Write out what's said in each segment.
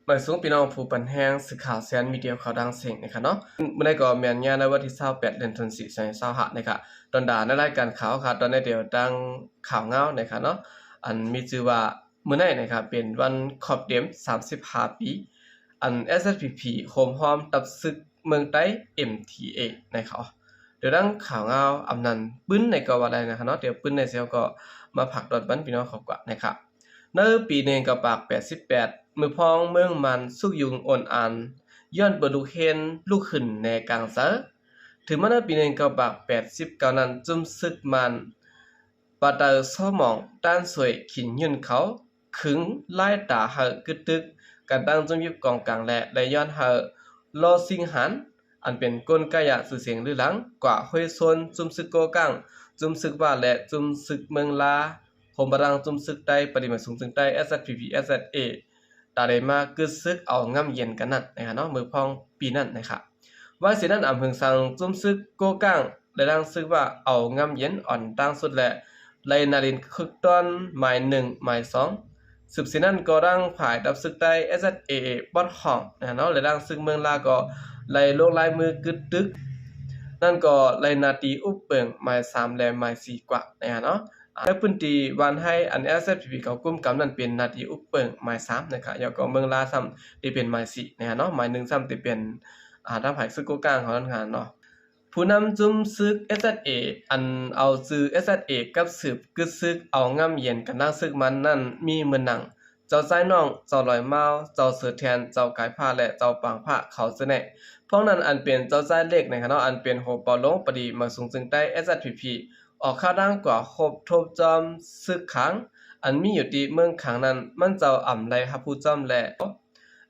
หมายสูงพี่น้องผู้ปันแห้งสื่อข่าวแซนมีเดียข่าวดังเสียงนะครับเนาะเมื่อใดก็แม่นยาในวันที่28เดือนธันวาคม2025นะครับตอนด่าในรายการข่าวครับตอนนี้เดี๋ยวดังข่าวเงานะครับเนาะอันมีชื่อว่ามื้อนี้นะครับเป็นวันครบเดือน35ปีอัน SSPP โฮมฮอมตับศึกเมืองใต้ MTA นะครับเดี๋ยวดังข่าวเงาอำนันปื้นในก็ว่าได้นะครับเนาะเดี๋ยวปื้นในเซลก็มาผักดอดบันพี่น้องเขากว่านะครับในปีหนึ่งก็ปาก88มือพองเมืองมันสุกยุงอ่อนอันย้อนเปิดลูกเห็นลูกขึ้นในกลางเสอถึงมาในปีหนึ่งก็ปาก89นั้นจุ่มซึกมันปาเตอร์สมองด้านสวยขินยืนเขาขึงไล่ตาเหอกึดตึกกันตั้งจุ่มยิบกองกลางและย้อนเหอลอสิงหันอันเป็นกลกายะสื่อเสียงหรือหลังกว่าห้วยซนจุ่มซึกโกกังจุ่มซึกว่าและจุ่มซึกเมืองลาโฮมบรังจุ่มซึกใต้ปฏิมาสูงจึงใต้ SSPP SSA ตาได้มากึดซึกเอาง่ำเย็นกันนั่นนะครับเนาะมือพองปีนั่นนะครับว่าสินั้นอำเภอสังจุ่มซึกโกกังและดังซึกว่าเอาง่ำเย็นอ่อนตั้งสุดและไลนารินคึกต้นหมาย1หมาย2สืบสินั้นก็ดังผายดับซึกใต้ SSA บอดห้องนะเนาะและดังซึกเมืองลาก็ไล่ลงลายมือกึดตึกนั่นก็ไลนาตีอุปเปิงหมาย3และหมาย4กว่านะเนาะและพื้นที่วันให้อัน SSPP เขากุมกำนั้นเป็นนาทีอุปเปิงหมาย3นะครับแล้วก็เมืองลาซ้ำที่เป็นหมาย4นะเนาะหมาย1ซ้ำที่เป็นทางภาคซึกโกกลางของนั้นเนาะผู้นำจุ่มซึก SSA อันเอาซื้อ SSA กับสืบกึดซึกเอาง่ำเย็นกันดังซึกมันนั่นมีเมืองหนังเจ้าไส้น้องเจ้าลอยเมาเจ้าเสือแทนเจ้ากายผ้าและเจ้าปางผ้าเขาเสน่ห์เพราะนั้นอันเป็นเจ้าไส้เล็กนะครับเนาะอันเป็นโฮปอลงปดีมาสูงจึงใต้ SSPP ออกข้าวดังกว่าครบทบจอมซึกขังอันมีอยู่ที่เมืองขังนั้นมันเจ้าอ่ำไรฮับผู้จอมและ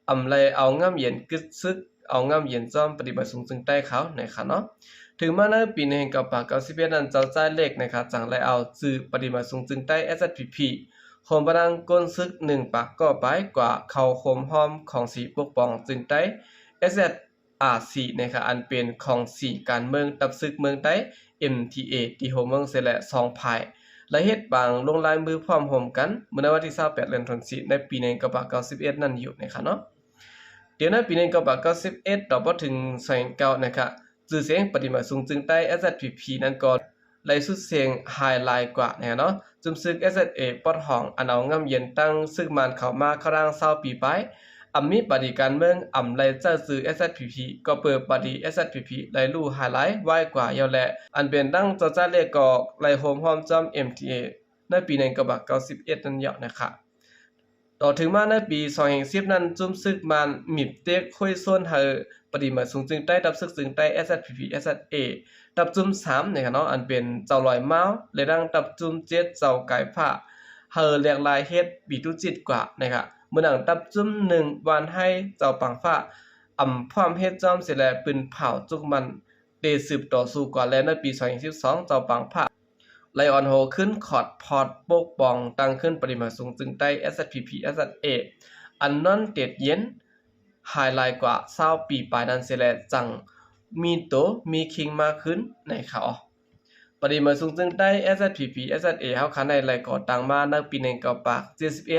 อ่ำไรเอาง่ำเย็นกึดซึกเอาง่ำเย็นจอมปฏิบัติสูงจึงใต้เขานะครับเนาะถึงมาในปีหนึ่งกับปาก91นั้นเจ้าใจเล็กนะครับจังไรเอาจื่อปฏิบัติสูงจึงใต้ SSPP โฮมบรังก้นซึก1ปากก็ไปกว่าเขาโฮมหอมของสีปกป้องจึงใต้ SSRC นะครับอันเป็นของสีการเมืองตับซึกเมืองใต้ MTA ที่โฮมเมืองเสร็จและ2ภายและเฮ็ดบางลงลายมือพร้อมโฮมกันเมื่อวันที่28เดือนธันวาคมในปีหนึ่งกับปาก91นั่นอยู่นะครับเนาะเดี๋ยวในปีหนึ่งกับปาก91ต่อบ่ถึง29นะครับชื่อเสียงปฏิมาสูงจึงใต้ SSPP นั้นก็ไล่สุดเสียงไฮไลท์กว่าเนาะจุ่มซึก SSA ปอดห้องอันเอาง่ำเย็นตั้งซึกมันเข้ามาครั้ง20ปีไปอำมีปฏิการเมืองอำไลเจ้าซื้อ SSPP ก็เปิดปฏิ SSPP ไล่ลู่ไฮไลท์ไว้กว่าเยาแลอันเป็นตั้งเจ้าเลขก็ไล่โฮมฮอมจอม MTA ในปี1กับ91นั่นเยาะนะครับต่อถึงมาในปี2010นั้นจุ่มซึกมันมิบเต็กค่อยส่วนเฮอปฏิมาสูงจึงใต้ดับซึกจึงใต้ SSPP SSA ดับจุ่ม3นะครับเนาะอันเป็นเจ้าลอยเมาและดังดับจุ่ม7เจ้ากายผ้าเฮอเรียกลายเฮ็ดบีตุจิตกว่านะครับเมื่อหนังดับจุ่ม1วันให้เจ้าปังฟ้าพร้อมเฮ็ดจอมเสร็จแล้วปืนเผาจุกมันเตสืบต่อสู้กว่าแล้วในปี2012เจ้าปังผ้าไลออนโฮขึ้นคอร์ดพอร์ตปกป้องตั้งขึ้นปริมาณสูงจึงใต้ SSPP SSA อันนั้นเต็ดเย็นไฮไลท์กว่า20ปีปลายนั้นเสร็จแล้วจังมีโตมีคิงมากขึ้นในเขาปริมาณสูงจึงใต้ SSPP SSA เฮาคันในรายก่อตั้งมาในปี1กับปาก71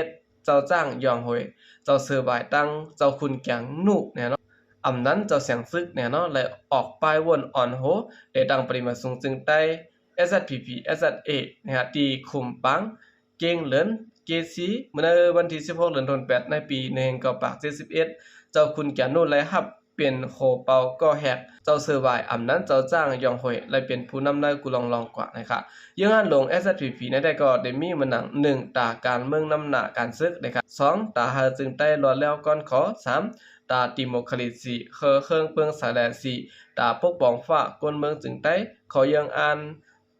เจ้าจ้างยองหวยเจ้าเสือบายตั้งเจ้าคุณแกงนุเนี่ยเนาะอำนั้นเจ้าเสียงซึกเนี่ยเนาะและออกป้ายวนอ่อนโหได้ดังปริมาณสูงจึงใต้ SSPP SSA นะครับที่คุมปังเก่งเหลินเกซีเมื่อวันที่16เดือนธันวาคมในปี1กับปาก71เจ้าคุณแกงนุและฮับเป็นโฮเปาก็แหกเจ้าเซอร์ไวอำนั้นเจ้าจ้างยองหวยและเป็นผู้นำนายกุลองกว่านะครับยังอันลง SSPP ในได้ก็ได้มีมันหนัง1ตาการเมืองนำหน้าการซึกนะครับ2ตาหาจึงใต้รอแล้วก่อนขอ3ตาดิโมคราซีเครื่องเปิงสายแล4ตาปกป้องฟ้ากนเมืองจึงใต้ขอยังอ่าน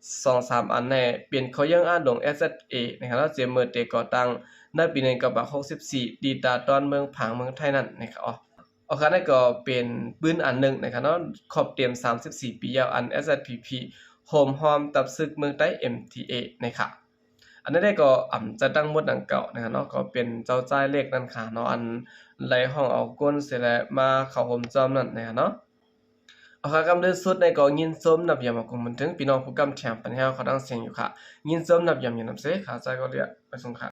2-3อันแน่เปลี่ยนเขายังอ่านลง SSA นะครับแล้วเจมเมอร์เตก่อตั้งในปี1กับ64ดีตาตอนเมืองผางเมืองไทยนั่นนะครับโอเคนั่นก็เป็นปืนอันหนึ่งนะครับเนาะขอบเตรียม34ปียาวอัน SSPP โฮมฮอมตับซึกเมืองใต้ MTA นะครับอันนี้ได้ก็จะตั้งหมดดังเก่านะครับเนาะก็เป็นเจ้าจ่ายเลขนั่นค่ะเนาะอันไล่ห้องเอาก้นเสร็จแล้วมาเข้าโฮมจอมนั่นนะครับเนาะโอเคกำเดินสุดในก็ยินส้มนับยามคงบันทึงพี่น้องผู้กำแถมปัญหาเขาดังเสียงอยู่ค่ะยินส้มนับยามยันนำเสค่ะใจก็เรียกไปส่งค่ะ